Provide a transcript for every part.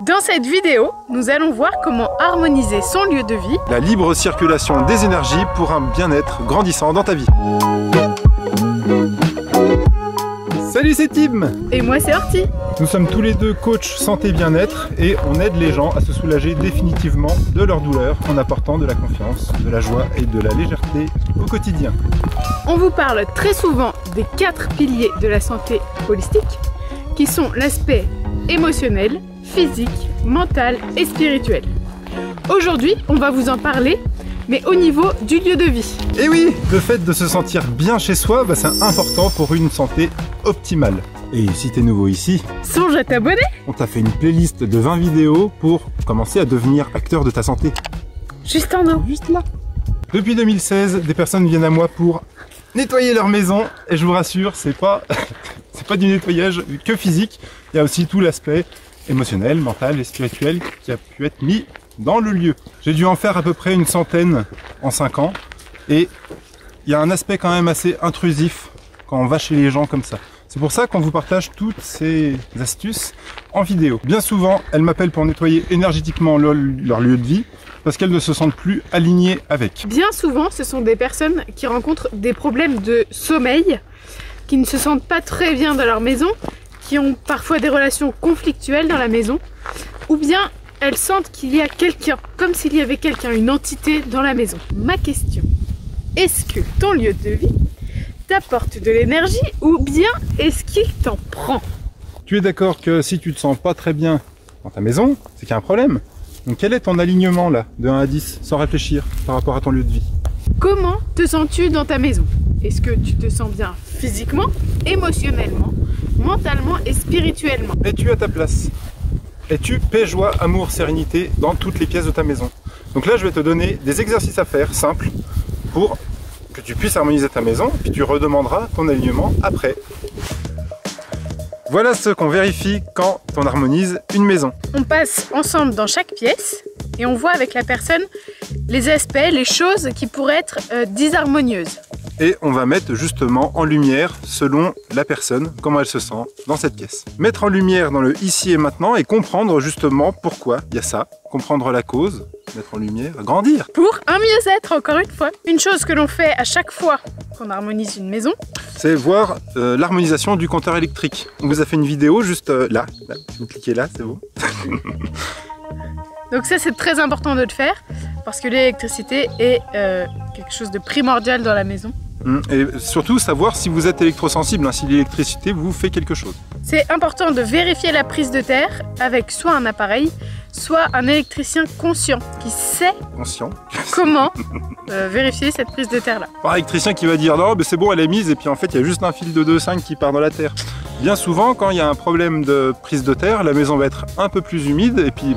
Dans cette vidéo, nous allons voir comment harmoniser son lieu de vie. La libre circulation des énergies pour un bien-être grandissant dans ta vie. Salut, c'est Tim. Et moi c'est Horty. Nous sommes tous les deux coachs santé bien-être et on aide les gens à se soulager définitivement de leur douleur en apportant de la confiance, de la joie et de la légèreté au quotidien. On vous parle très souvent des 4 piliers de la santé holistique qui sont l'aspect émotionnel, physique, mental et spirituel. Aujourd'hui, on va vous en parler, mais au niveau du lieu de vie. Et oui, le fait de se sentir bien chez soi, c'est important pour une santé optimale. Et si t'es nouveau ici, songe à t'abonner. On t'a fait une playlist de 20 vidéos pour commencer à devenir acteur de ta santé. Juste en haut. Juste là. Depuis 2016, des personnes viennent à moi pour nettoyer leur maison. Et je vous rassure, c'est pas du nettoyage que physique. Il y a aussi tout l'aspect émotionnel, mental et spirituel qui a pu être mis dans le lieu. J'ai dû en faire à peu près une centaine en 5 ans. Et il y a un aspect quand même assez intrusif quand on va chez les gens comme ça. C'est pour ça qu'on vous partage toutes ces astuces en vidéo. Bien souvent, elles m'appellent pour nettoyer énergétiquement leur lieu de vie parce qu'elles ne se sentent plus alignées avec. Bien souvent, ce sont des personnes qui rencontrent des problèmes de sommeil, qui ne se sentent pas très bien dans leur maison, qui ont parfois des relations conflictuelles dans la maison, ou bien elles sentent qu'il y a quelqu'un, comme s'il y avait quelqu'un, une entité dans la maison. Ma question, est-ce que ton lieu de vie t'apporte de l'énergie ou bien est-ce qu'il t'en prend? Tu es d'accord que si tu te sens pas très bien dans ta maison, c'est qu'il y a un problème. Donc quel est ton alignement là, de 1 à 10, sans réfléchir, par rapport à ton lieu de vie? Comment te sens-tu dans ta maison? Est-ce que tu te sens bien physiquement, émotionnellement, mentalement et spirituellement? Es-tu à ta place? Es-tu paix, joie, amour, sérénité dans toutes les pièces de ta maison? Donc là je vais te donner des exercices à faire simples pour que tu puisses harmoniser ta maison, puis tu redemanderas ton alignement après. Voilà ce qu'on vérifie quand on harmonise une maison. On passe ensemble dans chaque pièce et on voit avec la personne les aspects, les choses qui pourraient être disharmonieuses. Et on va mettre justement en lumière, selon la personne, comment elle se sent dans cette pièce. Mettre en lumière dans le ici et maintenant et comprendre justement pourquoi il y a ça, comprendre la cause, mettre en lumière, grandir. Pour un mieux-être, encore une fois. Une chose que l'on fait à chaque fois qu'on harmonise une maison, c'est voir l'harmonisation du compteur électrique. On vous a fait une vidéo juste là. Vous cliquez là, c'est bon. Donc ça c'est très important de le faire parce que l'électricité est quelque chose de primordial dans la maison. Et surtout savoir si vous êtes électrosensible, si l'électricité vous fait quelque chose. C'est important de vérifier la prise de terre avec soit un appareil, soit un électricien conscient qui sait comment vérifier cette prise de terre là. Un électricien qui va dire non mais c'est bon elle est mise et puis en fait il y a juste un fil de 2,5 qui part dans la terre. Bien souvent quand il y a un problème de prise de terre, la maison va être un peu plus humide et puis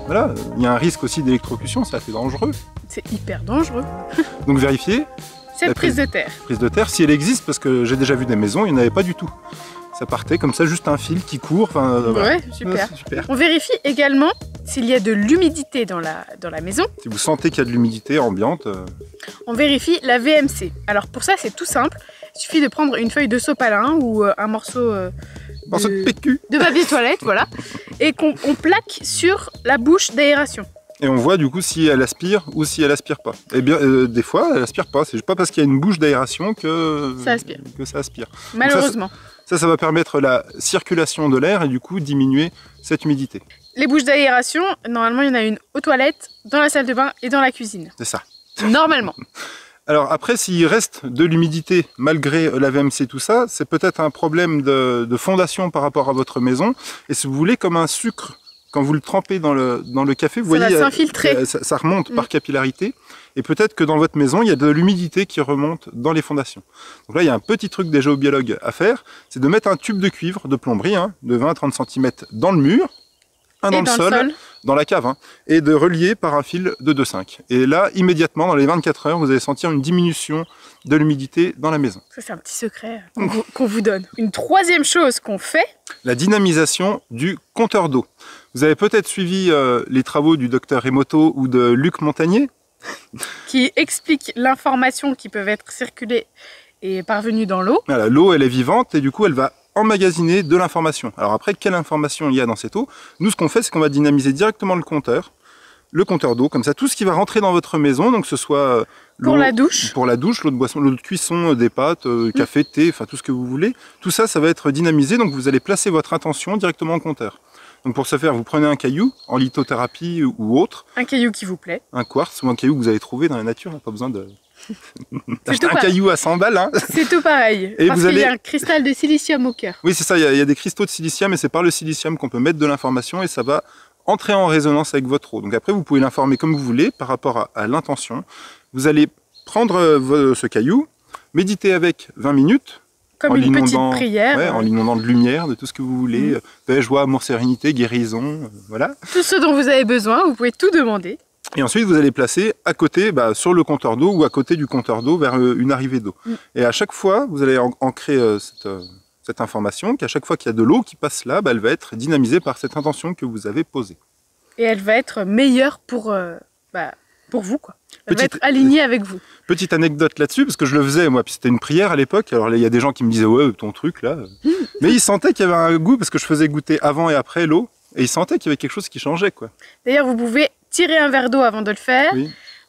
voilà, il y a un risque aussi d'électrocution, c'est assez dangereux. C'est hyper dangereux. Donc vérifiez cette prise de terre. Prise de terre si elle existe parce que j'ai déjà vu des maisons, il n'y en avait pas du tout. Ça partait comme ça, juste un fil qui court. Ouais, super. Super. On vérifie également s'il y a de l'humidité dans la maison. Si vous sentez qu'il y a de l'humidité ambiante. On vérifie la VMC. Alors pour ça, c'est tout simple. Il suffit de prendre une feuille de sopalin ou un morceau de PQ. De papier toilette, voilà. Et qu'on plaque sur la bouche d'aération. Et on voit du coup si elle aspire ou si elle aspire pas. Et bien des fois elle aspire pas, c'est pas parce qu'il y a une bouche d'aération que ça aspire. Malheureusement. Ça va permettre la circulation de l'air et du coup diminuer cette humidité. Les bouches d'aération, normalement il y en a une aux toilettes, dans la salle de bain et dans la cuisine. C'est ça. Normalement. Alors après s'il reste de l'humidité malgré la VMC tout ça, c'est peut-être un problème de fondation par rapport à votre maison. Et si vous voulez comme un sucre, quand vous le trempez dans le café, vous voyez, ça remonte par capillarité. Et peut-être que dans votre maison, il y a de l'humidité qui remonte dans les fondations. Donc là, il y a un petit truc des géobiologues à faire, c'est de mettre un tube de cuivre, de plomberie, de 20 à 30 cm dans le mur, dans le sol, dans la cave, et de relier par un fil de 2,5. Et là, immédiatement, dans les 24 heures, vous allez sentir une diminution de l'humidité dans la maison. Ça, c'est un petit secret qu'on vous donne. Une troisième chose qu'on fait, la dynamisation du compteur d'eau. Vous avez peut-être suivi les travaux du docteur Emoto ou de Luc Montagnier qui explique l'information qui peut être circulée et parvenue dans l'eau. Voilà, l'eau, elle est vivante et du coup, elle va emmagasiner de l'information. Alors après, quelle information il y a dans cette eau? Nous, ce qu'on fait, c'est qu'on va dynamiser directement le compteur d'eau, comme ça, tout ce qui va rentrer dans votre maison, donc que ce soit pour la douche, l'eau de boisson, l'eau de cuisson, des pâtes, café, thé, enfin tout ce que vous voulez, tout ça, ça va être dynamisé, donc vous allez placer votre intention directement au compteur. Donc pour ce faire, vous prenez un caillou en lithothérapie ou autre. Un caillou qui vous plaît. Un quartz ou un caillou que vous avez trouvé dans la nature, pas besoin de... d'acheter un caillou à 100 balles. Hein. C'est tout pareil, parce qu'il y a un cristal de silicium au cœur. Oui, c'est ça, il y a des cristaux de silicium et c'est par le silicium qu'on peut mettre de l'information et ça va entrer en résonance avec votre eau. Donc après, vous pouvez l'informer comme vous voulez par rapport à l'intention. Vous allez prendre ce caillou, méditer avec 20 minutes. Comme une petite prière. Ouais, en l'inondant de lumière, de tout ce que vous voulez. Paix, joie, amour, sérénité, guérison, voilà. Tout ce dont vous avez besoin, vous pouvez tout demander. Et ensuite, vous allez placer à côté, sur le compteur d'eau ou à côté du compteur d'eau vers une arrivée d'eau. Et à chaque fois, vous allez ancrer cette information qu'à chaque fois qu'il y a de l'eau qui passe là, elle va être dynamisée par cette intention que vous avez posée. Et elle va être meilleure pour vous, quoi. Elle va être alignée avec vous. Petite anecdote là-dessus, parce que je le faisais, moi, puis c'était une prière à l'époque. Alors il y a des gens qui me disaient, ouais, ton truc là. Mais ils sentaient qu'il y avait un goût, parce que je faisais goûter avant et après l'eau, et ils sentaient qu'il y avait quelque chose qui changeait, quoi. D'ailleurs, vous pouvez tirer un verre d'eau avant de le faire,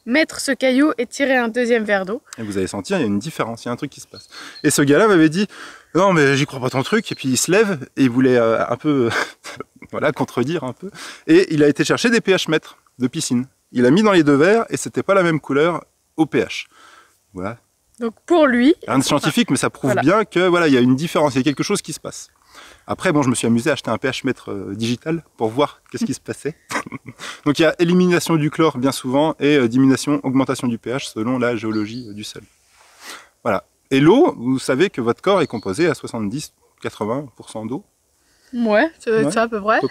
mettre ce caillou et tirer un deuxième verre d'eau. Et vous allez sentir, il y a une différence, il y a un truc qui se passe. Et ce gars-là m'avait dit, non, mais j'y crois pas ton truc, et puis il se lève, et il voulait un peu, voilà, contredire un peu. Et il a été chercher des pH mètres de piscine. Il a mis dans les deux verres, et c'était pas la même couleur au pH. Voilà. Donc pour lui... Rien de scientifique, mais ça prouve bien que voilà, il y a une différence, il y a quelque chose qui se passe. Après, bon, je me suis amusé à acheter un pH mètre digital pour voir qu'est-ce qui se passait. Donc il y a élimination du chlore bien souvent et diminution, augmentation du pH selon la géologie du sol. Voilà. Et l'eau, vous savez que votre corps est composé à 70-80% d'eau. Ouais, c'est ça à peu près.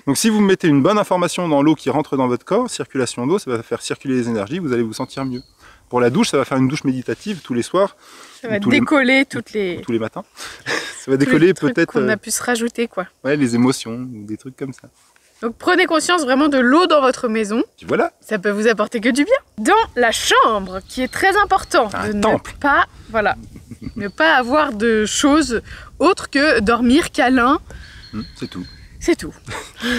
Donc si vous mettez une bonne information dans l'eau qui rentre dans votre corps, circulation d'eau, ça va faire circuler les énergies, vous allez vous sentir mieux. Pour la douche, ça va faire une douche méditative tous les soirs. Ça va décoller tous les matins. Ça va décoller peut-être... qu'on a pu se rajouter, quoi. Ouais, les émotions, ou des trucs comme ça. Donc prenez conscience vraiment de l'eau dans votre maison. Et voilà. Ça peut vous apporter que du bien. Dans la chambre, qui est très important. Ne pas avoir de choses autres que dormir câlin. C'est tout. C'est tout.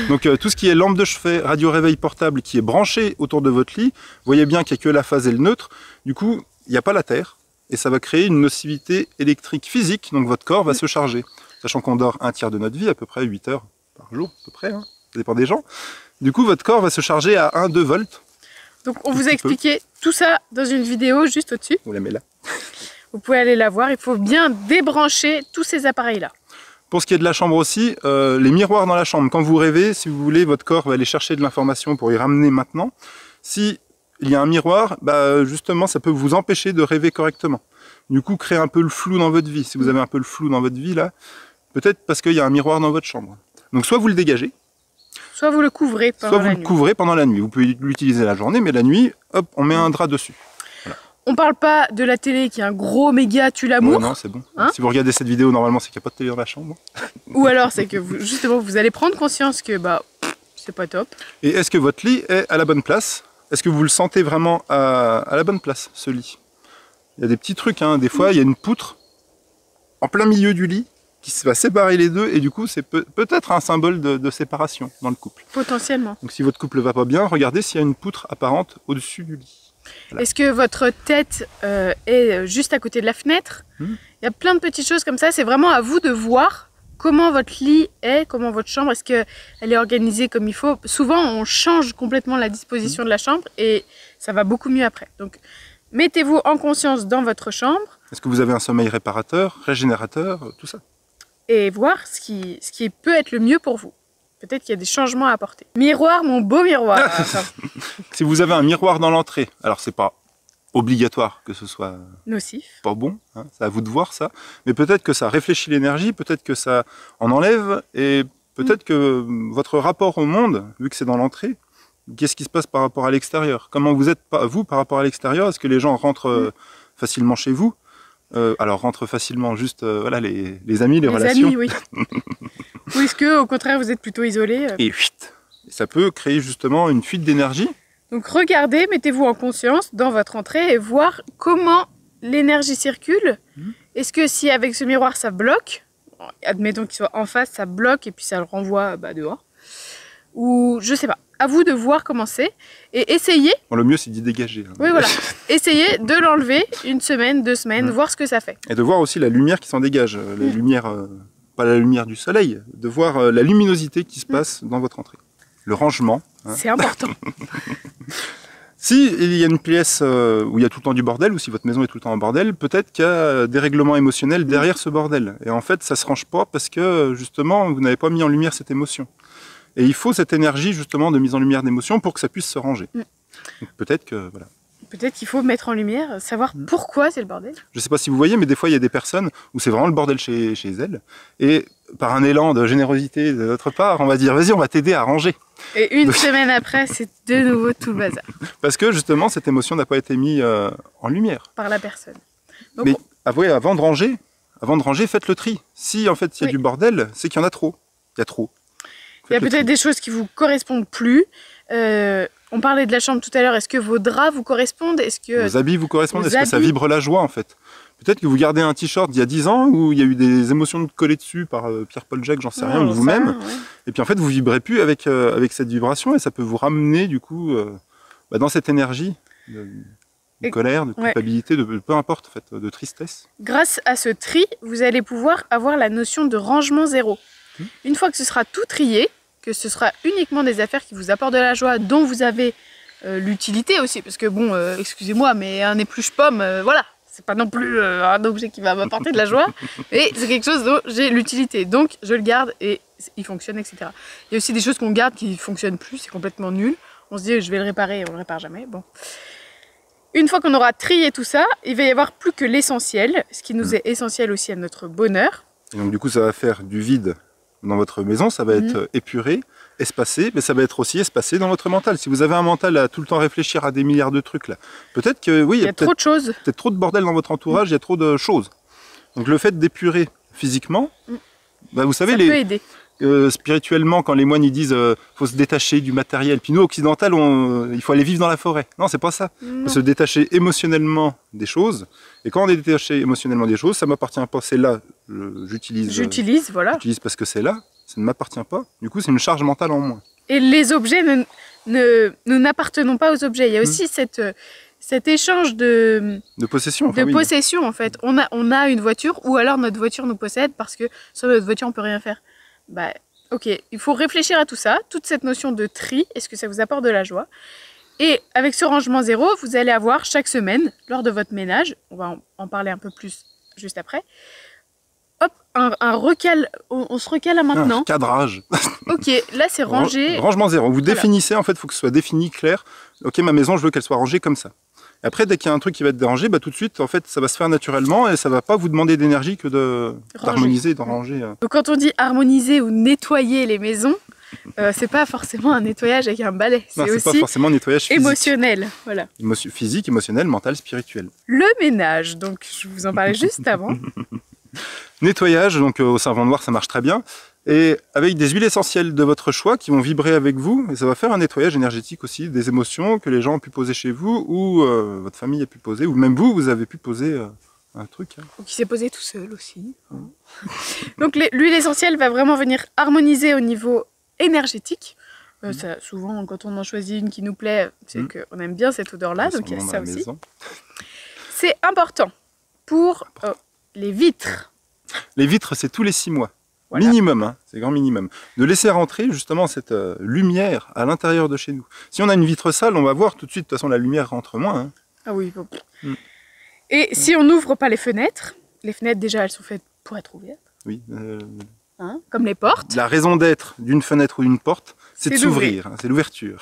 Donc tout ce qui est lampe de chevet, radio réveil portable qui est branché autour de votre lit, vous voyez bien qu'il n'y a que la phase et le neutre. Du coup, il n'y a pas la terre et ça va créer une nocivité électrique physique. Donc votre corps va se charger. Sachant qu'on dort un tiers de notre vie, à peu près 8 heures par jour, à peu près. Hein. Ça dépend des gens. Du coup, votre corps va se charger à 1-2 volts. Donc on vous a expliqué tout ça dans une vidéo juste au-dessus. On la met là. Vous pouvez aller la voir. Il faut bien débrancher tous ces appareils-là. Pour ce qui est de la chambre aussi, les miroirs dans la chambre. Quand vous rêvez, si vous voulez, votre corps va aller chercher de l'information pour y ramener maintenant. Si il y a un miroir, justement, ça peut vous empêcher de rêver correctement. Du coup, créer un peu le flou dans votre vie. Si vous avez un peu le flou dans votre vie, là, peut-être parce qu'il y a un miroir dans votre chambre. Donc, soit vous le dégagez, soit vous le couvrez pendant la nuit. Soit vous le couvrez pendant la nuit. Vous pouvez l'utiliser la journée, mais la nuit, hop, on met un drap dessus. Voilà. On parle pas de la télé qui est un gros méga tue l'amour. Non, c'est bon. Hein, si vous regardez cette vidéo, normalement, c'est qu'il n'y a pas de télé dans la chambre. Ou alors, c'est que vous, justement, vous allez prendre conscience que c'est pas top. Et est-ce que votre lit est à la bonne place? Est-ce que vous le sentez vraiment à la bonne place, ce lit? Il y a des petits trucs, hein. Des fois, il y a une poutre en plein milieu du lit qui va séparer les deux et du coup, c'est peut-être un symbole de séparation dans le couple. Potentiellement. Donc si votre couple va pas bien, regardez s'il y a une poutre apparente au-dessus du lit. Voilà. Est-ce que votre tête est juste à côté de la fenêtre? Il y a plein de petites choses comme ça. C'est vraiment à vous de voir comment votre lit est, comment votre chambre, est-ce qu'elle est organisée comme il faut. Souvent, on change complètement la disposition de la chambre et ça va beaucoup mieux après. Donc, mettez-vous en conscience dans votre chambre. Est-ce que vous avez un sommeil réparateur, régénérateur, tout ça? Et voir ce qui peut être le mieux pour vous. Peut-être qu'il y a des changements à apporter. Miroir, mon beau miroir. Si vous avez un miroir dans l'entrée, alors c'est pas obligatoire que ce soit nocif, pas bon, hein, c'est à vous de voir ça, mais peut-être que ça réfléchit l'énergie, peut-être que ça en enlève, et peut-être que votre rapport au monde, vu que c'est dans l'entrée, qu'est-ce qui se passe par rapport à l'extérieur? Comment vous êtes, vous, par rapport à l'extérieur? Est-ce que les gens rentrent facilement chez vous? Alors rentrent facilement juste voilà, les amis, les relations. Amis, oui. Ou est-ce que au contraire vous êtes plutôt isolé Et ça peut créer justement une fuite d'énergie. Donc regardez, mettez-vous en conscience dans votre entrée et voir comment l'énergie circule. Est-ce que si avec ce miroir ça bloque, admettons qu'il soit en face, ça bloque et puis ça le renvoie dehors. Ou je sais pas. À vous de voir comment c'est et essayez. Bon, le mieux c'est d'y dégager. Hein. Oui, voilà. Essayez de l'enlever 1 semaine, 2 semaines, voir ce que ça fait. Et de voir aussi la lumière qui s'en dégage, les lumières, pas la lumière du soleil, de voir la luminosité qui se passe dans votre entrée. Le rangement. Hein. C'est important. Si il y a une pièce où il y a tout le temps du bordel, ou si votre maison est tout le temps en bordel, peut-être qu'il y a des règlements émotionnels derrière ce bordel. Et en fait, ça se range pas parce que justement, vous n'avez pas mis en lumière cette émotion. Et il faut cette énergie justement de mise en lumière d'émotion pour que ça puisse se ranger. Donc peut-être que voilà. Peut-être qu'il faut mettre en lumière, savoir pourquoi c'est le bordel. Je ne sais pas si vous voyez, mais des fois il y a des personnes où c'est vraiment le bordel chez elles. Et par un élan de générosité de notre part, on va dire vas-y, on va t'aider à ranger. Et une semaine après, c'est de nouveau tout le bazar. Parce que justement, cette émotion n'a pas été mise en lumière. Par la personne. Donc, mais avant de ranger, faites le tri. Si en fait il y a du bordel, c'est qu'il y en a trop. Il y a trop. Il y a peut-être des choses qui vous correspondent plus. On parlait de la chambre tout à l'heure. Est-ce que vos draps vous correspondent? Est-ce que vos habits vous correspondent? Est-ce que ça vibre la joie en fait? Peut-être que vous gardez un t-shirt d'il y a 10 ans où il y a eu des émotions de coller dessus par Pierre-Paul Jacques, j'en sais rien, ou vous-même. Ouais. Et puis en fait vous vibrez plus avec cette vibration et ça peut vous ramener du coup dans cette énergie de colère, de culpabilité, de peu importe en fait, de tristesse. Grâce à ce tri, vous allez pouvoir avoir la notion de rangement zéro. Une fois que ce sera tout trié, que ce sera uniquement des affaires qui vous apportent de la joie, dont vous avez l'utilité aussi, parce que bon, excusez-moi, mais un épluche-pomme, voilà, c'est pas non plus un objet qui va m'apporter de la joie, mais c'est quelque chose dont j'ai l'utilité, donc je le garde et il fonctionne, etc. Il y a aussi des choses qu'on garde qui ne fonctionnent plus, c'est complètement nul, on se dit je vais le réparer et on le répare jamais, bon. Une fois qu'on aura trié tout ça, il va y avoir plus que l'essentiel, ce qui nous est essentiel aussi à notre bonheur. Et donc du coup ça va faire du vide dans votre maison, ça va être épuré, espacé, mais ça va être aussi espacé dans votre mental. Si vous avez un mental à tout le temps réfléchir à des milliards de trucs là, peut-être que oui, il y a trop de choses. Peut-être trop de bordel dans votre entourage, il y a trop de choses. Donc le fait d'épurer physiquement, vous savez, ça peut aider. Spirituellement, quand les moines ils disent faut se détacher du matériel, puis nous occidentaux, il faut aller vivre dans la forêt. Non, c'est pas ça. Il faut se détacher émotionnellement des choses. Et quand on est détaché émotionnellement des choses, ça m'appartient pas. C'est là, j'utilise. Voilà. J'utilise parce que c'est là. Ça ne m'appartient pas. Du coup, c'est une charge mentale en moins. Et les objets, nous n'appartenons pas aux objets. Il y a aussi cet échange de possession. Enfin, possession en fait. On a une voiture ou alors notre voiture nous possède parce que sans notre voiture on peut rien faire. Ok, il faut réfléchir à tout ça, toute cette notion de tri, est-ce que ça vous apporte de la joie? Et avec ce rangement zéro, vous allez avoir chaque semaine, lors de votre ménage, on va en parler un peu plus juste après, hop, un recal, on se recale à maintenant. Un cadrage. Ok, là c'est rangé. Rangement zéro, vous définissez, en fait, il faut que ce soit défini, clair. Ok, ma maison, je veux qu'elle soit rangée comme ça. Et après, dès qu'il y a un truc qui va être dérangé, tout de suite, en fait, ça va se faire naturellement et ça va pas vous demander d'énergie que d'harmoniser et de ranger. Donc quand on dit harmoniser ou nettoyer les maisons, c'est pas forcément un nettoyage avec un balai, c'est aussi pas forcément un nettoyage physique. Émotionnel. Voilà. Physique, émotionnel, mental, spirituel. Le ménage, donc je vous en parlais juste avant. Nettoyage, donc au savon noir, ça marche très bien. Et avec des huiles essentielles de votre choix qui vont vibrer avec vous, et ça va faire un nettoyage énergétique aussi des émotions que les gens ont pu poser chez vous, ou votre famille a pu poser, ou même vous avez pu poser un truc. Ou qui s'est posé tout seul aussi. Donc l'huile essentielle va vraiment venir harmoniser au niveau énergétique. Ça, souvent, quand on en choisit une qui nous plaît, c'est qu'on aime bien cette odeur-là, donc il y a ça aussi. C'est important pour les vitres. Les vitres, c'est tous les 6 mois. Voilà. Minimum, hein, c'est grand minimum. De laisser rentrer justement cette lumière à l'intérieur de chez nous. Si on a une vitre sale, on va voir tout de suite, de toute façon la lumière rentre moins. Hein. Ah oui. Bon. Et si on n'ouvre pas les fenêtres déjà elles sont faites pour être ouvertes. Oui. Comme les portes. La raison d'être d'une fenêtre ou d'une porte, c'est de s'ouvrir, hein, c'est l'ouverture.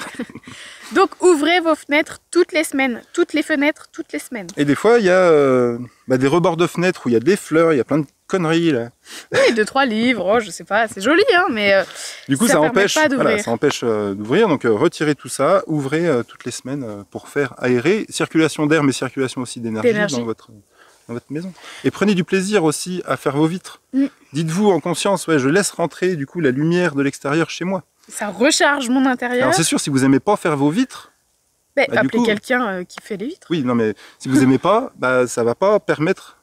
Donc ouvrez vos fenêtres toutes les semaines, toutes les fenêtres toutes les semaines. Et des fois il y a des rebords de fenêtres où il y a des fleurs, il y a plein de conneries là. Oui, 2-3 livres, je sais pas, c'est joli hein, mais du coup ça empêche d'ouvrir, donc retirez tout ça, ouvrez toutes les semaines pour faire aérer, circulation d'air mais circulation aussi d'énergie dans votre maison. Et prenez du plaisir aussi à faire vos vitres. Dites-vous en conscience, je laisse rentrer du coup la lumière de l'extérieur chez moi. Ça recharge mon intérieur. Alors c'est sûr, si vous n'aimez pas faire vos vitres, appelez quelqu'un qui fait les vitres. Oui, non mais si vous n'aimez pas, ça va pas permettre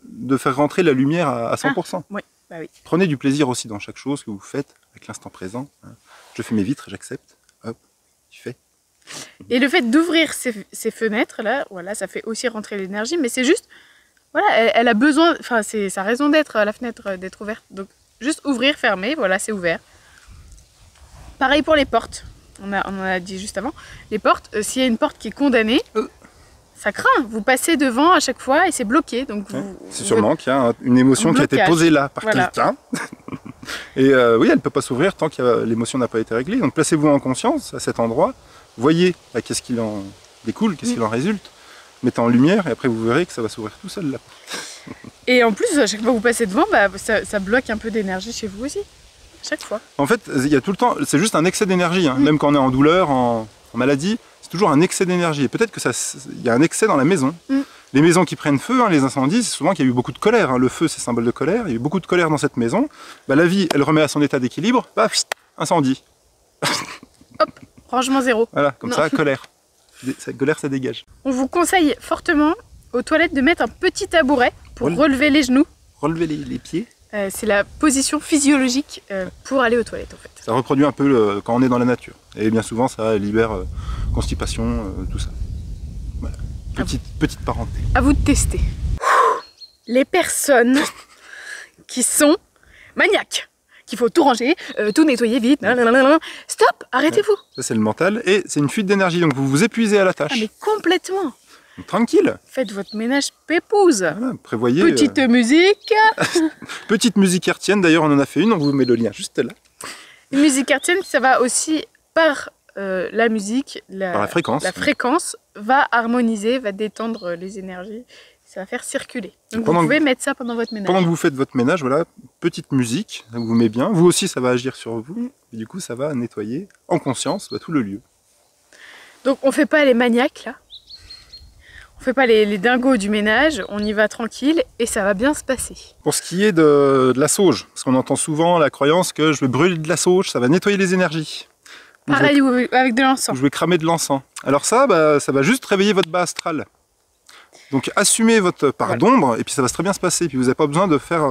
de faire rentrer la lumière à 100%. Oui, bah oui. Prenez du plaisir aussi dans chaque chose que vous faites avec l'instant présent. Je fais mes vitres, j'accepte. Hop, tu fais. Et le fait d'ouvrir ces fenêtres là, voilà, ça fait aussi rentrer l'énergie, mais c'est juste, voilà, elle a besoin, enfin c'est sa raison d'être, la fenêtre d'être ouverte. Donc juste ouvrir, fermer, voilà, c'est ouvert. Pareil pour les portes. On en a dit juste avant. Les portes, s'il y a une porte qui est condamnée, ça craint. Vous passez devant à chaque fois et c'est bloqué. Donc c'est sûrement qu'il y a une émotion qui a été posée là par quelqu'un. Et oui, elle ne peut pas s'ouvrir tant que l'émotion n'a pas été réglée. Donc placez-vous en conscience à cet endroit. Voyez qu'est-ce qu'il en découle, qu'est-ce qu'il en résulte. Mettez en lumière et après vous verrez que ça va s'ouvrir tout seul là. Et en plus, à chaque fois que vous passez devant, bah, ça bloque un peu d'énergie chez vous aussi. Chaque fois. En fait, il y a tout le temps, c'est juste un excès d'énergie, hein. Même quand on est en douleur, en maladie, c'est toujours un excès d'énergie. Et peut-être il y a un excès dans la maison. Les maisons qui prennent feu, hein, les incendies, c'est souvent qu'il y a eu beaucoup de colère. Hein. Le feu, c'est symbole de colère. Il y a eu beaucoup de colère dans cette maison. Bah, la vie, elle remet à son état d'équilibre. Paf, incendie. Hop, rangement zéro. Voilà, comme ça, colère. Colère, ça dégage. On vous conseille fortement aux toilettes de mettre un petit tabouret pour relever les genoux. Relever les pieds. C'est la position physiologique pour aller aux toilettes en fait. Ça reproduit un peu quand on est dans la nature. Et bien souvent ça libère constipation, tout ça. Voilà. Petite parenthèse. À vous de tester. Les personnes qui sont maniaques, qu'il faut tout ranger, tout nettoyer vite, stop, arrêtez-vous. Ça c'est le mental et c'est une fuite d'énergie, donc vous vous épuisez à la tâche. Ah mais complètement. Tranquille. Faites votre ménage pépouze. Voilà, prévoyez. Petite musique. Petite musique hertzienne, d'ailleurs on en a fait une, on vous met le lien juste là. Une musique hertzienne, ça va aussi par la musique, par la fréquence. La fréquence va harmoniser, va détendre les énergies, ça va faire circuler. Donc vous pouvez mettre ça pendant votre ménage. Pendant que vous faites votre ménage, voilà, petite musique, ça vous met bien. Vous aussi ça va agir sur vous, et du coup ça va nettoyer en conscience tout le lieu. Donc on fait pas les maniaques là. On fait pas les dingos du ménage, on y va tranquille et ça va bien se passer. Pour ce qui est de la sauge, parce qu'on entend souvent la croyance que je vais brûler de la sauge, ça va nettoyer les énergies. Pareil avec de l'encens. Je vais cramer de l'encens. Alors ça, ça va juste réveiller votre bas astral. Donc assumez votre part d'ombre et puis ça va très bien se passer. Puis vous n'avez pas besoin de faire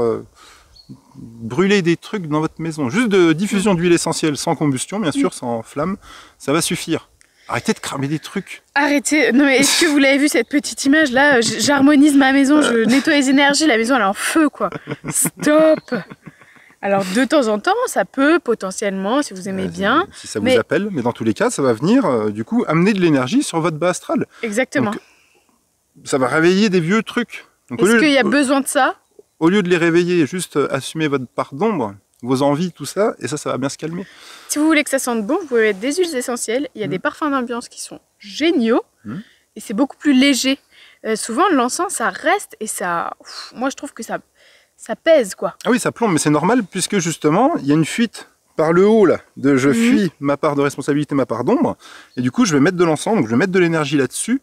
brûler des trucs dans votre maison. Juste de diffusion d'huile essentielle sans combustion, bien sûr, sans flamme, ça va suffire. Arrêtez de cramer des trucs. Arrêtez. Non mais est-ce que vous l'avez vu cette petite image là? J'harmonise ma maison, je nettoie les énergies, la maison elle est en feu quoi. Stop. Alors de temps en temps, ça peut potentiellement, si vous aimez bien. Si ça vous appelle, mais dans tous les cas, ça va venir du coup amener de l'énergie sur votre bas astral. Exactement. Donc, ça va réveiller des vieux trucs. Est-ce qu'il y a besoin de ça? Au lieu de les réveiller, juste assumer votre part d'ombre, vos envies, tout ça, et ça va bien se calmer. Si vous voulez que ça sente bon, vous pouvez mettre des huiles essentielles. Il y a des parfums d'ambiance qui sont géniaux et c'est beaucoup plus léger. Souvent, l'encens, ça reste et ça... moi, je trouve que ça pèse, quoi. Ah oui, ça plombe, mais c'est normal puisque justement, il y a une fuite par le haut, là, de je fuis ma part de responsabilité, ma part d'ombre, et du coup, je vais mettre de l'encens, donc je vais mettre de l'énergie là-dessus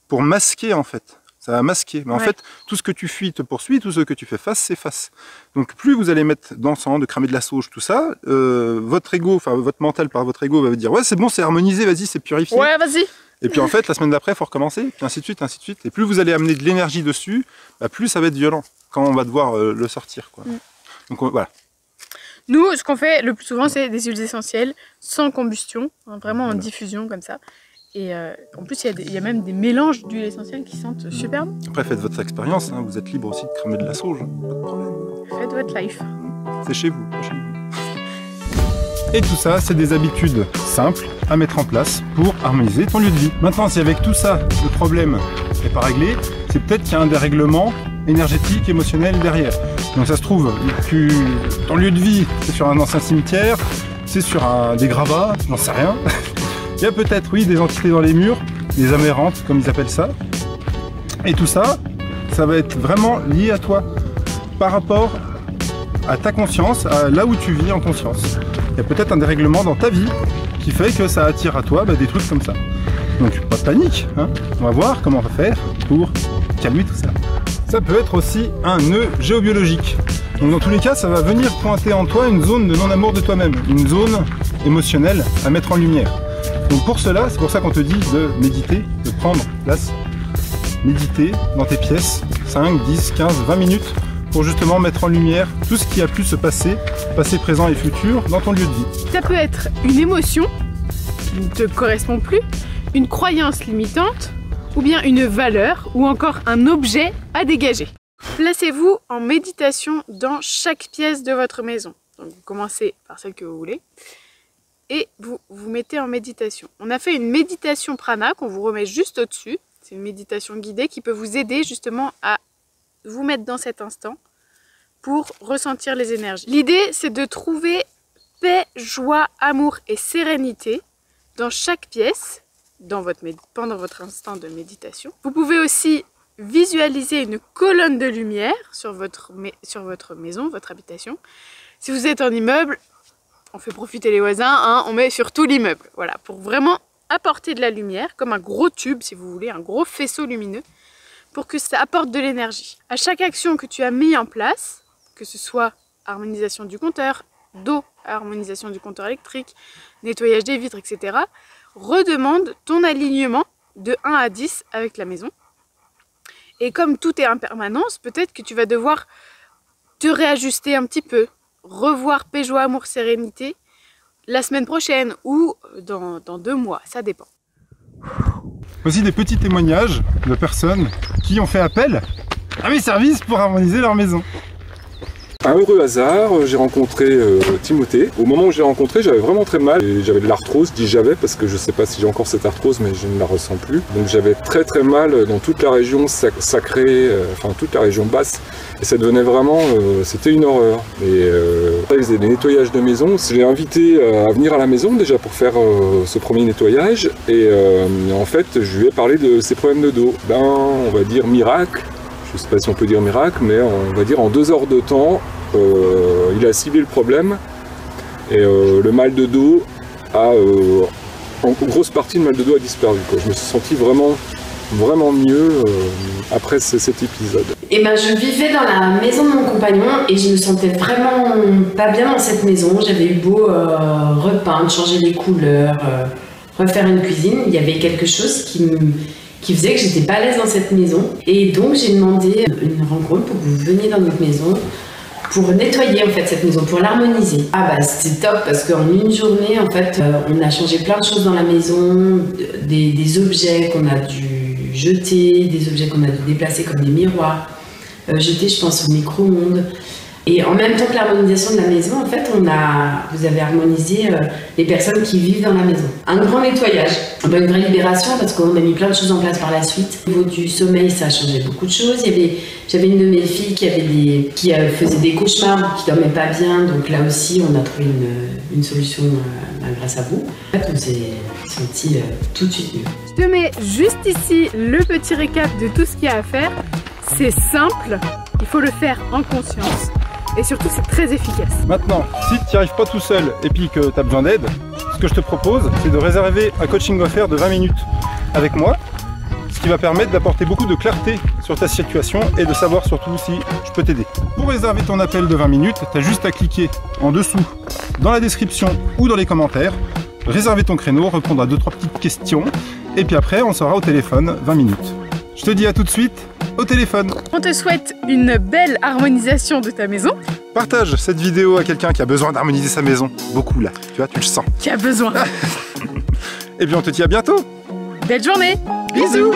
pour masquer, en fait. Ça va masquer. Mais en fait, tout ce que tu fuis te poursuit, tout ce que tu fais face s'efface. Donc plus vous allez mettre d'encens, de cramer de la sauge, tout ça, votre ego, enfin votre mental par votre ego va vous dire ouais c'est bon, c'est harmonisé, vas-y, c'est purifié. Ouais, vas-y. Et puis en fait, la semaine d'après, il faut recommencer, puis ainsi de suite, ainsi de suite. Et plus vous allez amener de l'énergie dessus, bah, plus ça va être violent quand on va devoir le sortir, quoi. Donc voilà. Nous, ce qu'on fait le plus souvent, c'est des huiles essentielles sans combustion, hein, vraiment en diffusion comme ça. Et en plus, il y a même des mélanges d'huiles essentielles qui sentent super bon. Après, faites votre expérience, hein. Vous êtes libre aussi de cramer de la sauge, hein. Pas de problème. Faites votre life. C'est chez vous, chez vous. Et tout ça, c'est des habitudes simples à mettre en place pour harmoniser ton lieu de vie. Maintenant, si avec tout ça, le problème n'est pas réglé, c'est peut-être qu'il y a un dérèglement énergétique, émotionnel derrière. Donc ça se trouve, ton lieu de vie, c'est sur un ancien cimetière, c'est sur des gravats, j'en sais rien. Il y a peut-être, oui, des entités dans les murs, des âmes errantes, comme ils appellent ça. Et tout ça, ça va être vraiment lié à toi, par rapport à ta conscience, à là où tu vis en conscience. Il y a peut-être un dérèglement dans ta vie qui fait que ça attire à toi des trucs comme ça. Donc pas de panique, hein. On va voir comment on va faire pour calmer tout ça. Ça peut être aussi un nœud géobiologique. Donc dans tous les cas, ça va venir pointer en toi une zone de non-amour de toi-même, une zone émotionnelle à mettre en lumière. Donc pour cela, c'est pour ça qu'on te dit de méditer, de prendre place méditer dans tes pièces 5, 10, 15, 20 minutes pour justement mettre en lumière tout ce qui a pu se passer, passé, présent et futur, dans ton lieu de vie. Ça peut être une émotion qui ne te correspond plus, une croyance limitante, ou bien une valeur, ou encore un objet à dégager. Placez-vous en méditation dans chaque pièce de votre maison. Donc vous commencez par celle que vous voulez, et vous vous mettez en méditation. On a fait une méditation prana qu'on vous remet juste au-dessus. C'est une méditation guidée qui peut vous aider justement à vous mettre dans cet instant pour ressentir les énergies. L'idée, c'est de trouver paix, joie, amour et sérénité dans chaque pièce pendant votre instant de méditation. Vous pouvez aussi visualiser une colonne de lumière sur votre maison, votre habitation. Si vous êtes en immeuble, on fait profiter les voisins, hein, on met sur tout l'immeuble. Voilà, pour vraiment apporter de la lumière, comme un gros tube si vous voulez, un gros faisceau lumineux, pour que ça apporte de l'énergie. À chaque action que tu as mis en place, que ce soit harmonisation du compteur d'eau, harmonisation du compteur électrique, nettoyage des vitres, etc., redemande ton alignement de 1 à 10 avec la maison. Et comme tout est en permanence, peut-être que tu vas devoir te réajuster un petit peu, revoir paix, joie, amour, sérénité la semaine prochaine ou dans 2 mois, ça dépend. Aussi des petits témoignages de personnes qui ont fait appel à mes services pour harmoniser leur maison. Un heureux hasard, j'ai rencontré Timothée. Au moment où je l'ai rencontré, j'avais vraiment très mal. J'avais de l'arthrose, je dis j'avais parce que je sais pas si j'ai encore cette arthrose, mais je ne la ressens plus. Donc j'avais très très mal dans toute la région sacrée, enfin toute la région basse. Et ça devenait vraiment, c'était une horreur. Et il faisait des nettoyages de maison. Je l'ai invité à venir à la maison déjà pour faire ce premier nettoyage. Et en fait, je lui ai parlé de ses problèmes de dos. Ben, on va dire miracle. Je ne sais pas si on peut dire miracle, mais on va dire en 2 heures de temps, il a ciblé le problème et le mal de dos en grosse partie le mal de dos a disparu, quoi. Je me suis senti vraiment mieux après cet épisode. Et ben, je vivais dans la maison de mon compagnon et je me sentais vraiment pas bien dans cette maison. J'avais eu beau repeindre, changer les couleurs, refaire une cuisine, il y avait quelque chose qui faisait que j'étais pas à l'aise dans cette maison. Et donc j'ai demandé une rencontre pour que vous veniez dans notre maison pour nettoyer en fait cette maison, pour l'harmoniser. Ah bah c'était top parce qu'en une journée en fait on a changé plein de choses dans la maison, des objets qu'on a dû jeter, des objets qu'on a dû déplacer comme des miroirs, jeter je pense au micro-ondes. Et en même temps que l'harmonisation de la maison, en fait, vous avez harmonisé les personnes qui vivent dans la maison. Un grand nettoyage, une vraie libération parce qu'on a mis plein de choses en place par la suite. Au niveau du sommeil, ça a changé beaucoup de choses. J'avais une de mes filles qui faisait des cauchemars, qui dormait pas bien. Donc là aussi, on a trouvé une solution grâce à vous. En fait, on s'est senti tout de suite mieux. Je te mets juste ici le petit récap de tout ce qu'il y a à faire. C'est simple, il faut le faire en conscience. Et surtout, c'est très efficace. Maintenant, si tu n'y arrives pas tout seul et puis que tu as besoin d'aide, ce que je te propose, c'est de réserver un coaching offert de 20 minutes avec moi, ce qui va permettre d'apporter beaucoup de clarté sur ta situation et de savoir surtout si je peux t'aider. Pour réserver ton appel de 20 minutes, tu as juste à cliquer en dessous, dans la description ou dans les commentaires, réserver ton créneau, répondre à 2-3 petites questions, et puis après, on sera au téléphone 20 minutes. Je te dis à tout de suite au téléphone. On te souhaite une belle harmonisation de ta maison. Partage cette vidéo à quelqu'un qui a besoin d'harmoniser sa maison. Beaucoup là, tu vois, tu le sens. Qui a besoin. Et puis on te dit à bientôt. Belle journée. Bisous.